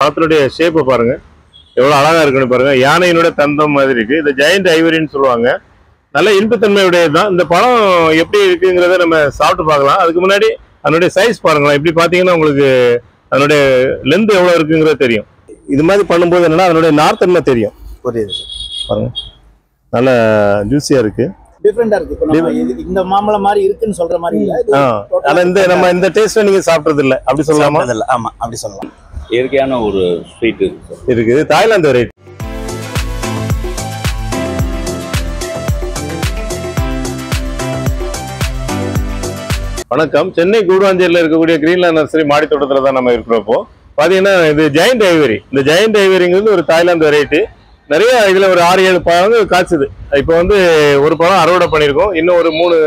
பழத்தினுடைய ஷேப்பை பாருங்க, எவ்வளோ அழகா இருக்குன்னு பாருங்க. யானையினுடைய தந்தம் மாதிரி இருக்கு. இது ஜெயண்ட் ஐவரின்னு சொல்லுவாங்க. நல்ல இன்பத்தன்மையுடையது தான். இந்த பழம் எப்படி இருக்குங்கிறத நம்ம சாப்பிட்டு பார்க்கலாம். அதுக்கு முன்னாடி அதனுடைய சைஸ் பாருங்களேன். இப்படி பார்த்தீங்கன்னா உங்களுக்கு அதனுடைய லென்த் எவ்வளோ இருக்குங்கிறது தெரியும். இது மாதிரி பண்ணும்போது என்னன்னா அதனுடைய நார்த்தன்மை தெரியும். புரியுது பாருங்க, நல்ல ஜூஸியா இருக்கு, டிஃபரெண்டா இருக்கு. இப்போ இந்த மாம்பழம் மாதிரி இருக்குன்னு சொல்ற மாதிரி இல்ல. ஆனா நம்ம இந்த டேஸ்ட்ல நீங்க சாப்பிட்டது இல்ல அப்படி சொல்லலாமா? ஆமா, அப்படி சொல்லலாம். இயற்கையான ஒரு ஸ்வீட் இருக்குது. Thailand variety. வணக்கம். சென்னை கூடுவாஞ்சேரியில் இருக்கக்கூடிய கிரீன்லேண்ட் நர்சரி மாடி தோட்டத்தில் தான் நம்ம இருக்கிறப்போ பார்த்தீங்கன்னா இது ஜெயண்ட் ஐவரி. இந்த ஜெயண்ட் ஐவரிங்கிறது ஒரு தாய்லாந்து வெரைட்டி. நிறைய இதில் ஒரு 6-7 பழங்கள் காய்ச்சுது. இப்போ ஒரு பழம் அறுவடை பண்ணியிருக்கோம். இன்னும் ஒரு 3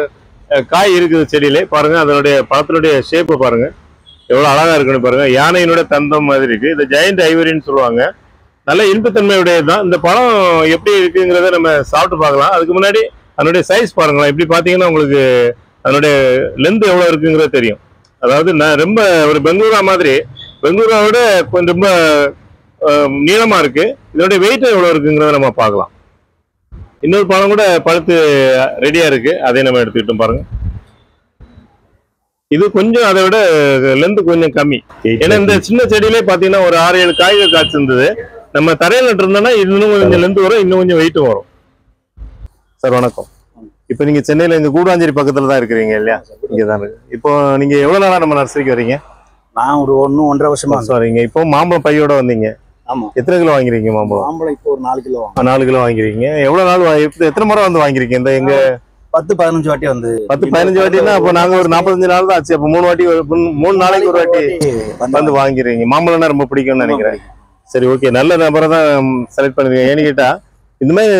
காய் இருக்குது செடியிலே. பாருங்க, அதனுடைய பழத்தினுடைய ஷேப்பை பாருங்க, எவ்வளோ அழகா இருக்குன்னு பாருங்க. யானையினுடைய தந்தம் மாதிரி இருக்கு. இது ஜெயண்ட் ஐவரின்னு சொல்லுவாங்க. நல்ல இன்பத்தன்மையுடையது தான். இந்த பழம் எப்படி இருக்குங்கிறத நம்ம சாப்பிட்டு பார்க்கலாம். அதுக்கு முன்னாடி அதனுடைய சைஸ் பாருங்களேன். இப்படி பார்த்தீங்கன்னா உங்களுக்கு அதனுடைய லென்த் எவ்வளோ இருக்குங்கிறது தெரியும். அதாவது ரொம்ப ஒரு பெங்களூரா மாதிரி, பெங்களூராவோட கொஞ்சம் ரொம்ப நீளமா இருக்கு. இதனுடைய வெயிட் எவ்வளோ இருக்குங்கிறத நம்ம பார்க்கலாம். இன்னொரு பழம் கூட பழுத்து ரெடியா இருக்கு, அதை நம்ம எடுத்துக்கிட்டோம் பாருங்க. இது கொஞ்சம் அதை விட லென்த் கொஞ்சம் கம்மி. ஏன்னா இந்த சின்ன செடியிலே பார்த்தீங்கன்னா ஒரு 6-7 காய்கள் காய்ச்சிருந்தது. நம்ம தரையில் நட்டு இருந்தோம்னா இன்னும் கொஞ்சம் லென்த் வரும், இன்னும் கொஞ்சம் வெயிட்டும் வரும். சார் வணக்கம். இப்போ நீங்க சென்னையில இந்த கூடுவாஞ்சேரி பக்கத்துல தான் இருக்கிறீங்க இல்லையா? இங்கே தான் இருக்கு. இப்போ நீங்க எவ்வளவு நாளா நம்ம நர்சரிக்கு வரீங்க? நான் ஒரு 1-1.5 வருஷமா வரீங்க. இப்போ மாம்பழம் பையோட வந்தீங்க. ஆமா. எத்தனை கிலோ வாங்கிறீங்க மாம்பழம்? மாம்பழம் இப்போ ஒரு 4 கிலோ. 4 கிலோ வாங்கிறீங்க. எவ்வளவு நாள் எத்தனை முறை வந்து வாங்கிருக்கீங்க? இந்த எங்க 10-15 வாட்டி வந்து 10-15 வாட்டினா அப்போ நாங்க ஒரு 45 நாள் தான் ஆச்சு. அப்போ 3 நாளைக்கு ஒரு வாட்டி வந்து வாங்கிறீங்க. மாம்பழம்னா ரொம்ப பிடிக்கும்னு நினைக்கிறேன். சரி, ஓகே, நல்ல நபரை தான் செலக்ட் பண்ணிருக்கீங்க. ஏன்னு கேட்டா இந்த மாதிரி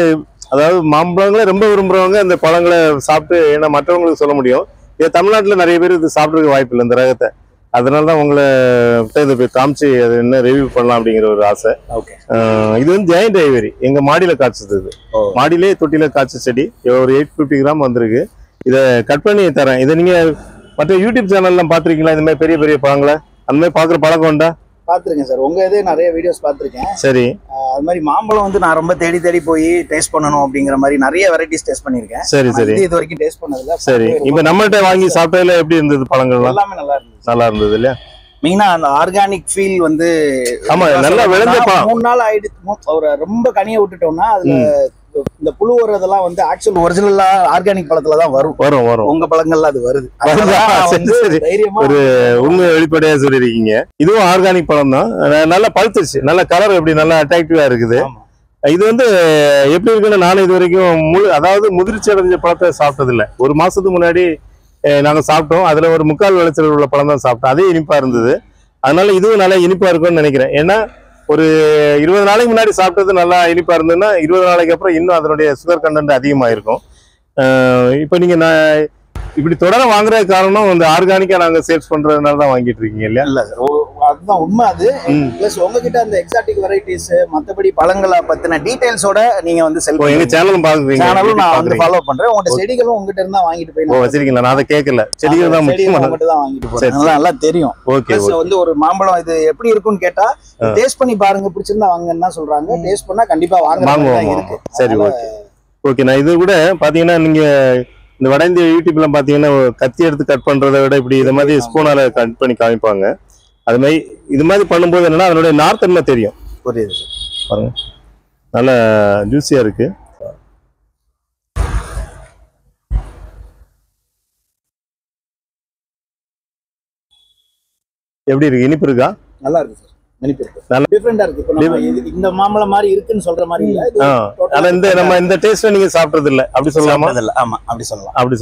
அதாவது மாம்பழங்களை ரொம்ப விரும்புறவங்க இந்த பழங்களை சாப்பிட்டு, ஏன்னா மற்றவங்களுக்கு சொல்ல முடியும். இது தமிழ்நாட்டில் நிறைய பேர் இது சாப்பிட்றதுக்கு வாய்ப்பு இல்லை இந்த ரகத்தை. அதனால தான் உங்களை இதை போய் காமிச்சு அது என்ன ரிவ்யூ பண்ணலாம் அப்படிங்கிற ஒரு ஆசை. இது வந்து ஜெயண்ட் ஐவரி எங்க மாடியில காய்ச்சது. இது மாடியிலே தொட்டியில காய்ச்ச செடி. ஒரு 850 கிராம் வந்திருக்கு. இதை கட் பண்ணி தரேன். இதை நீங்க மற்ற யூடியூப் சேனல்லாம் பாத்திருக்கீங்களா? இந்த மாதிரி பெரிய பெரிய பழங்களை அந்த மாதிரி பாக்குற பழக்கம் உண்டா? பாத்துருக்கேன் சார், உங்க இதே நிறைய வீடியோஸ் பாத்திருக்கேன். சரி. அது மாதிரி மாம்பழம் வந்து நான் ரொம்ப தேடி போய் டேஸ்ட் பண்ணணும் அப்படிங்கிற மாதிரி நிறைய வெரைட்டிஸ் டேஸ்ட் பண்ணிருக்கேன். சரி சரி. இது வரைக்கும் டேஸ்ட் பண்ணதில்ல. சரி, இப்போ நம்மள்ட்ட வாங்கி சாப்பிட்டதுல எப்படி இருந்தது? பழங்கள் எல்லாமே நல்லா இருந்தது இல்லையா? மெயினா அந்த ஆர்கானிக் ஃபீல் வந்து ஆமா, நல்லா விளைஞ்ச பழம். 3 நாள் ஆயிடுச்சு. ஒரு ரொம்ப கனியை விட்டுட்டோம்னா அதுல இந்த புழு வர்றதெல்லாம் வந்து ஆக்சுவல் ஒரிஜினலா ஆர்கானிக் பழத்துல தான் வரும். உங்க பழங்கள்ல அது வருது. ஒரு உண்மை வெளிப்படையா சொல்லிருக்கீங்க. இதுவும் ஆர்கானிக் பழம் தான். நல்லா பழுத்துச்சு. நல்ல கலர் எப்படி நல்லா அட்ராக்டிவா இருக்குது. இது வந்து எப்படி இருக்குன்னு நானும் இது வரைக்கும் அதாவது முதிர்ச்சி அடைஞ்ச பழத்தை சாப்பிட்டது இல்லை. ஒரு மாசத்துக்கு முன்னாடி நாங்க சாப்பிட்டோம். அதுல ஒரு 3/4 விளைச்சல் உள்ள பழம் தான் சாப்பிட்டோம். அதே இனிப்பா இருந்தது. அதனால இதுவும் நல்லா இனிப்பா இருக்கும்னு நினைக்கிறேன். ஏன்னா ஒரு 20 நாளைக்கு முன்னாடி சாப்பிட்டது நல்லா இனிப்பா இருந்ததுன்னா 20 நாளைக்கு அப்புறம் இன்னும் அதனுடைய சுகர் கண்டென்ட் அதிகமாயிருக்கும். இப்போ நீங்க இப்படி தொடர வாங்குறது காரணம் இந்த ஆர்கானிக்கா நாங்க சேல்ஸ் பண்றதுனால தான் வாங்கிட்டு இருக்கீங்க இல்லையா? இல்ல அதுதான் உண்மை. அது பிளஸ் உங்ககிட்ட அந்த எக்ஸாட்டிக் வெரைட்டிஸ் மத்தபடி பழங்களை பத்தின டீடைல்ஸோட நீங்க வந்து செல் எங்க சேனலும் பாக்குறீங்க. சேனலும் நான் வந்து ஃபாலோ பண்றேன். உங்க செடிகளும் உங்ககிட்ட இருந்தா வாங்கிட்டு போய் வச்சிருக்கீங்களா? நான் அதை கேட்கல. செடிகள் தான் முக்கியமா உங்ககிட்ட தான் வாங்கிட்டு போறேன். நல்லா தெரியும். ஓகே. வந்து ஒரு மாம்பழம் இது எப்படி இருக்குன்னு கேட்டா டேஸ்ட் பண்ணி பாருங்க, பிடிச்சிருந்தா வாங்கன்னு தான் சொல்றாங்க. டேஸ்ட் பண்ணா கண்டிப்பா வாங்குவாங்க. சரி, ஓகே ஓகே. நான் இது கூட பாத்தீங்கன்னா நீங்க இந்த வட இந்திய யூடியூப்ல பாத்தீங்கன்னா கத்தி எடுத்து கட் பண்றதை விட இப்படி இந்த மாதிரி ஸ்பூனால கட் பண்ணி காமிப்பாங்க. அது மாதிரி இது மாதிரி பண்ணும்போது என்னன்னா அதனுடைய நார்த்தன்மை தெரியும். புரியுது பாருங்க, நல்ல ஜூஸியா இருக்கு. எப்படி இருக்கு? இனிப்பு இருக்கா? நல்லா இருக்கு சார். டிஃபரெண்டா இருக்கு. இப்போ இந்த மாம்பழம் மாதிரி இருக்குன்னு சொல்ற மாதிரி இல்ல. ஆனா நம்ம இந்த டேஸ்ட் நீங்க சாப்பிட்டது இல்ல அப்படி சொல்லலாமா? ஆமா, அப்படி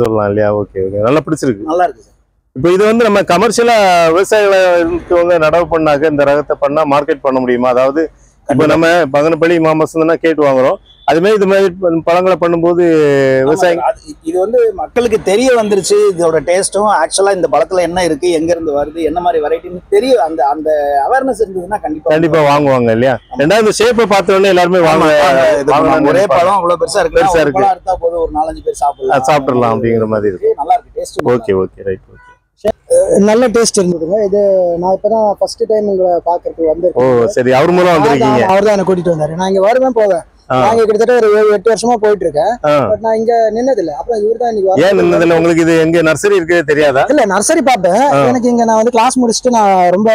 சொல்லலாம் இல்லையா? ஓகே ஓகே, நல்லா பிடிச்சிருக்கு. நல்லா இருக்கு சார். இப்போ இது வந்து நம்ம கமர்ஷியலா விவசாயிகளை இருக்கவங்க நடவு பண்ணாக்க இந்த ரகத்தை பண்ணா மார்க்கெட் பண்ண முடியுமா? அதாவது இப்போ நம்ம பங்கனப்பள்ளி மாம்பழம் தான் கேட்டு வாங்குறோம். அது மாதிரி இது மாதிரி பழங்களை பண்ணும்போது விவசாயம் இது வந்து மக்களுக்கு தெரிய வந்துருச்சு. இதோட டேஸ்டும் ஆக்சுவலா இந்த பழத்துல என்ன இருக்கு, எங்க இருந்து வருது, என்ன மாதிரி வெரைட்டின்னு தெரியும். அந்த அவேர்னஸ் இருந்ததுன்னா கண்டிப்பா வாங்குவாங்க இல்லையா? ரெண்டாவது ஷேப்பை பார்த்த உடனே எல்லாருமே வாங்க. ஒரே பழம் இவ்வளவு பெருசா இருக்கு. எடுத்தா போதும், ஒரு 4-5 பேர் சாப்பிடலாம் அப்படிங்கிற மாதிரி இருக்கு. நல்லா இருக்கு taste. Okay okay, right. Okay. நல்ல டேஸ்ட் இருந்ததுங்க. இது நான் இப்பதான் ஃபர்ஸ்ட் டைம் உங்களை பாக்குறதுக்கு வந்து. ஓ சரி, அவர் மூலம் வந்திருக்கீங்க. அவர் தான் என்ன கூட்டிட்டு வந்தாரு. நான் இங்க வருவேன் போவேன். நான் கிட்டத்தட்ட ஒரு 7-8 வருஷமா போயிட்டு இருக்கேன். பட் நான் இங்க நின்னதில்ல. அப்புறம் இவர் தான் இன்னைக்கு ஏன் நின்னதில்ல? உங்களுக்கு இது எங்க நர்சரி இருக்கே தெரியாதா? இல்ல, நர்சரி பார்த்தேன். எனக்கு இங்க நான் வந்து கிளாஸ் முடிச்சுட்டு நான் ரொம்ப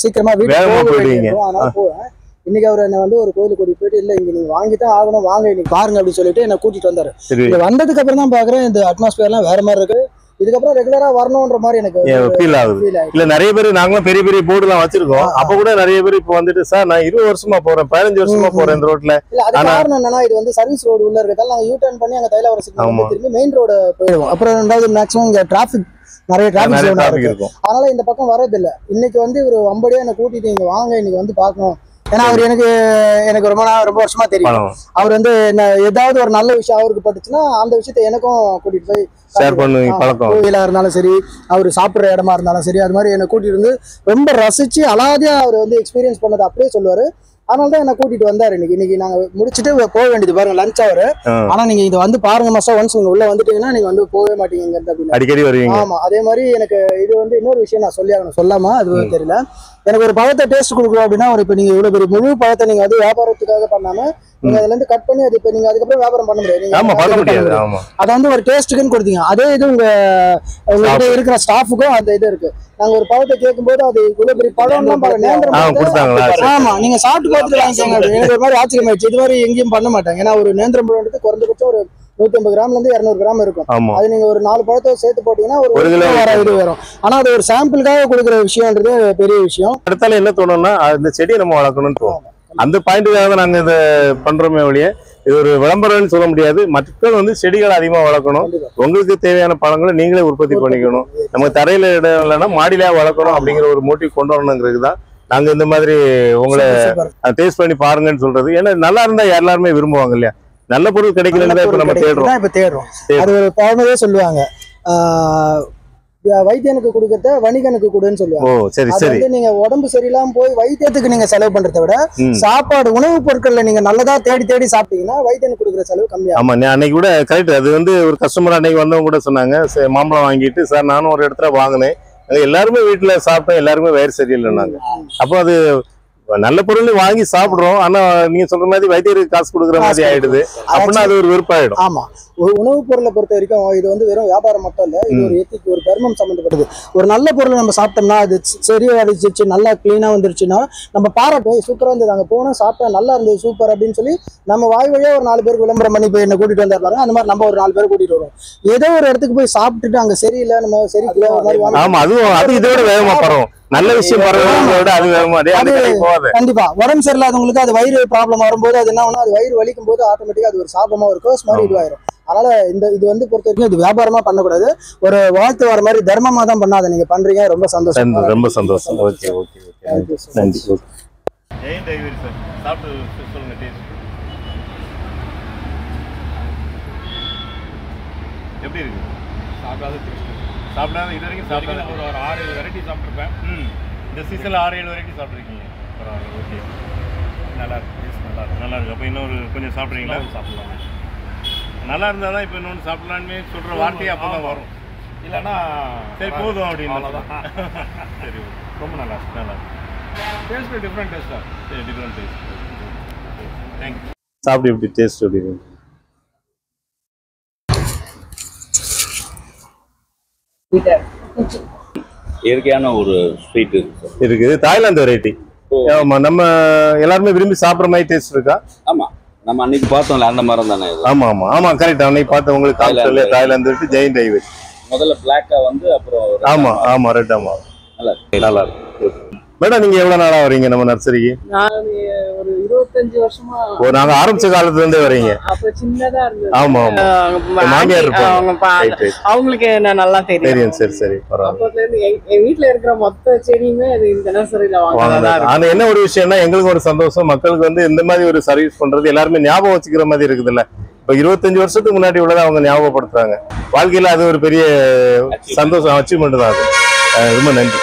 சீக்கிரமா வீட்டுக்கு போயிடுவீங்க. அதனால போவேன். இன்னைக்கு அவர் என்ன வந்து ஒரு கோயிலுக்கு கூட்டிட்டு போயிட்டு, இல்ல இங்க நீங்க வாங்கிதான் ஆகணும், வாங்க இன்னைக்கு பாருங்க அப்படின்னு சொல்லிட்டு என்ன கூட்டிட்டு வந்தாரு. இங்க வந்ததுக்கு அப்புறம் தான் பாக்குறேன் இந்த அட்மாஸ்பியர் எல்லாம் வேற மாதிரி இருக்கு. இதுக்கப்புறம் ரெகுலரா வரணும்ன்ற மாதிரி எனக்கு ஃபீல் ஆகுது. இல்ல நிறைய பேர் நாங்களும் பெரிய பெரிய போர்டு எல்லாம் வச்சிருக்கோம். அப்ப கூட நிறைய பேர் இப்ப வந்துட்டு சார் நான் 20 வருஷமா போறேன், 15 வருஷமா போறேன் இந்த ரோட்ல. இல்ல அது காரணம் என்னன்னா, இது வந்து சர்வீஸ் ரோடு உள்ள இருக்கதால நாங்க யூ டர்ன் பண்ணி அங்க தைலாவரம் சிக்னல் திரும்பி மெயின் ரோடு போயிடுவோம். அப்புறம் ரெண்டாவது மேக்ஸிமம் இங்க நிறைய டிராபிக் இருக்கும். அதனால இந்த பக்கம் வரது இல்ல. இன்னைக்கு வந்து ஒரு வம்படியா என்ன கூட்டிட்டு இங்க வாங்க இன்னைக்கு வந்து பாக்கணும். ஏன்னா அவர் எனக்கு ரொம்ப வருஷமா தெரியும். அவர் வந்து ஏதாவது ஒரு நல்ல விஷயம் அவருக்கு பட்டுச்சுன்னா அந்த விஷயத்த எனக்கும் கூட்டிட்டு போய் கோயிலா இருந்தாலும் சரி, அவரு சாப்பிடுற இடமா இருந்தாலும் சரி, அது மாதிரி என்ன கூட்டிட்டு வந்து ரொம்ப ரசிச்சு அலாதியா அவர் வந்து எக்ஸ்பீரியன்ஸ் பண்ணதை அப்படியே சொல்லுவாரு. அதனாலதான் என்ன கூட்டிட்டு வந்தாரு. இன்னைக்கு நாங்க முடிச்சுட்டு போக வேண்டியது பாருங்க, லஞ்ச் அவரு. ஆனா நீங்க இது வந்து பாருங்க மாஸ்டர், ஒன்ஸ் நீங்க உள்ள வந்துட்டீங்கன்னா நீங்க வந்து போகவே மாட்டீங்க அடிக்கடி வருவீங்க. ஆமா, அதே மாதிரி எனக்கு இது வந்து இன்னொரு விஷயம் நான் சொல்லி ஆகணும். சொல்லாமா அது தெரியல. எனக்கு ஒரு பழத்தை டேஸ்ட் கொடுக்கணும் அப்படின்னா, ஒரு இப்ப நீங்க இவ்வளவு பெரிய முழு பழத்தை நீங்க வந்து வியாபாரத்துக்காக பண்ணாம நீங்க அதுல இருந்து கட் பண்ணி அது இப்ப நீங்க அதுக்கப்புறம் வியாபாரம் பண்ண முடியாது. அதை வந்து ஒரு டேஸ்ட்டுக்குன்னு கொடுத்தீங்க. அதே இது உங்ககிட்ட இருக்கிற ஸ்டாஃபுக்கும் அந்த இது இருக்கு. நாங்க ஒரு பழத்தை கேட்கும் போது அது இவ்வளவு பெரிய பழம் தான் ஆமா நீங்க சாப்பிட்டு பார்த்துட்டு வாங்கிக்கோங்க. எனக்கு ஒரு மாதிரி ஆச்சரியமாயிடுச்சு. இது மாதிரி எங்கேயும் பண்ண மாட்டாங்க. ஏன்னா ஒரு நேந்திரம் பழம் குறைஞ்சபட்சம் ஒரு 150 கிராம்ல இருந்து 200 கிராம் இருக்கும். அது நீங்க ஒரு 4 பழத்தை சேர்த்து போட்டீங்கன்னா ஒரு கிலோ வரும். ஆனா அது ஒரு சாம்பிளுக்காக கொடுக்குற விஷயம்ன்றது பெரிய விஷயம். அடுத்தால என்ன தோணும்னா இந்த செடியை நம்ம வளர்க்கணும்னு தோணும். அந்த பாயிண்ட்டுக்காக தான் நாங்க இதை பண்றோமே ஒழிய இது ஒரு விளம்பரம்னு சொல்ல முடியாது. மக்கள் வந்து செடிகளை அதிகமா வளர்க்கணும். உங்களுக்கு தேவையான பழங்களை நீங்களே உற்பத்தி பண்ணிக்கணும். நம்ம தரையில இடம் இல்லைன்னா மாடியில வளர்க்கணும் அப்படிங்கிற ஒரு மோட்டிவ் கொண்டு வரணுங்கிறது தான் நாங்க இந்த மாதிரி உங்களை டேஸ்ட் பண்ணி பாருங்கன்னு சொல்றது. ஏன்னா நல்லா இருந்தா எல்லாருமே விரும்புவாங்க இல்லையா? நல்ல பொருள் கிடைக்கலன்னு இப்ப நம்ம தேடுறோம். அது ஒரு பழமையே சொல்லுவாங்க, வைத்தியனுக்கு கொடுக்கறத வணிகனுக்கு கொடுன்னு சொல்லுவாங்க. நீங்க உடம்பு சரியில்லாம போய் வைத்தியத்துக்கு நீங்க செலவு பண்றதை விட சாப்பாடு உணவுப் பொருட்கள்ல நீங்க நல்லதா தேடி சாப்பிட்டீங்கன்னா வைத்தியனுக்கு கொடுக்குற செலவு கம்மியா. ஆமா, அன்னைக்கு கூட கரெக்ட். அது வந்து ஒரு கஸ்டமர் அன்னைக்கு வந்தவங்க கூட சொன்னாங்க, மாம்பழம் வாங்கிட்டு சார் நானும் ஒரு இடத்துல வாங்கினேன், எல்லாருமே வீட்டுல சாப்பிட்டேன், எல்லாருமே வயிறு சரியில்லைன்னாங்க. அப்போ அது நல்ல பொருள் வாங்கி சாப்பிடுறோம். ஆனா நீங்க சொல்ற மாதிரி வைத்தியருக்கு காசு கொடுக்குற மாதிரி ஆயிடுது அப்படின்னா அது ஒரு விருப்பாயிடும். ஆமா, ஒரு உணவுப் பொருளை பொறுத்த வரைக்கும் இது வந்து வெறும் வியாபாரம் மட்டும் இல்ல, இது ஒரு எத்திக், ஒரு தர்மம் சம்பந்தப்பட்டது. ஒரு நல்ல பொருளை நம்ம சாப்பிட்டோம்னா அது சரியா அடிச்சிச்சு, நல்லா கிளீனா வந்துருச்சுன்னா நம்ம பாராட்டும், சூப்பரா இருந்தது, அங்க போனா சாப்பிட்டா நல்லா இருந்தது சூப்பர் அப்படின்னு சொல்லி நம்ம வாய் வழியா ஒரு 4 பேருக்கு விளம்பரம் பண்ணி போய் என்ன கூட்டிட்டு வந்தாரு. அந்த மாதிரி நம்ம ஒரு 4 பேர் கூட்டிட்டு வருவோம். ஏதோ ஒரு இடத்துக்கு போய் சாப்பிட்டுட்டு அங்க சரியில்லை, நம்ம அது இதோட வேகமா பரவும். நல்ல விஷயம் கண்டிப்பா உடம்பு சரியில்லாதவங்களுக்கு அது வயிறு ப்ராப்ளம் வரும்போது அது என்ன ஆகும், அது வயிறு வலிக்கும் போது ஆட்டோமேட்டிக்கா அது ஒரு சாபமா இருக்கும், மாதிரி இதுவாயிரும். அதனால இது வந்து பொறுத்த வரைக்கும் இது வியாபாரமா பண்ணக்கூடாது, ஒரு வாழ்த்து வர மாதிரி தர்மமா தான் பண்ணாத நீங்க பண்றீங்க. ரொம்ப சந்தோஷம், ரொம்ப சந்தோஷம். ஓகே ஓகே நன்றி. எப்படி இருக்கு? சாப்பிடாத இது வரைக்கும் சாப்பிடாத ஒரு 6-7 வெரைட்டி சாப்பிட்ருப்பேன். இந்த சீசனில் 6-7 வெரைட்டி சாப்பிட்ருக்கீங்க. பரவாயில்ல, ஓகே, நல்லா இருக்கு, நல்லா இருக்கு. அப்போ இன்னொரு கொஞ்சம் சாப்பிட்றீங்களா? சாப்பிட்லாம். நல்லா இருந்தால் தான் இப்போ இன்னொன்று சாப்பிட்லான்னு சொல்கிற வார்த்தையே அப்போ தான் வரும். இல்லைன்னா சரி போதும் அப்படின்னு தான். சரி, ரொம்ப நல்லா இருக்கு, நல்லா இருக்கு. டேஸ்ட்டு டிஃப்ரெண்ட் டேஸ்ட்டாக, சரி டிஃப்ரெண்ட் டேஸ்ட். தேங்க்யூ. சாப்பிட்டு எப்படி டேஸ்ட் எப்படி இருக்கு? இயற்கையான ஒரு ஸ்வீட் இருக்குது, தாய்லாந்து வெரைட்டி. நம்ம எல்லாருமே விரும்பி சாப்பிட்ற மாதிரி டேஸ்ட் இருக்கா? ஆமா, நம்ம அன்னைக்கு பார்த்தோம்ல அந்த மரம் தானே. ஆமா ஆமா ஆமா கரெக்ட். அன்னைக்கு பார்த்த உங்களுக்கு தாய்லாந்து வெரைட்டி ஜெயின் ஐவரி. முதல்ல பிளாக்கா வந்து அப்புறம் ஆமா ஆமா ரெட். ஆமா நல்லா இருக்கு. மேடம் நீங்க எவ்வளவு நாளா வரீங்க நம்ம நர்சரிக்கு? நான் ஒரு 25 வருஷமா. நாங்க ஆரம்பிச்ச காலத்துல இருந்தே வரீங்க. அப்ப சின்னதா இருந்தது. ஆமா ஆமா. மாமியார் இருப்பாங்க, அவங்களுக்கு நான் நல்லா தெரியும். சரி சரி பரவாயில்ல. அப்பத்துல இருந்து என் வீட்ல இருக்கிற மொத்த செடியுமே அது இந்த நர்சரியில வாங்குறதா இருக்கு. ஆனா என்ன ஒரு விஷயம்னா எங்களுக்கு ஒரு சந்தோஷம், மக்களுக்கு வந்து இந்த மாதிரி ஒரு சர்வீஸ் பண்றது எல்லாருமே ஞாபகம் வச்சுக்கிற மாதிரி இருக்குதுல்ல. இப்ப 25 வருஷத்துக்கு முன்னாடி உள்ளதை அவங்க ஞாபகப்படுத்துறாங்க. வாழ்க்கையில அது ஒரு பெரிய சந்தோஷம், அச்சீவ்மெண்ட் தான் அது. ரொம்ப நன்றி.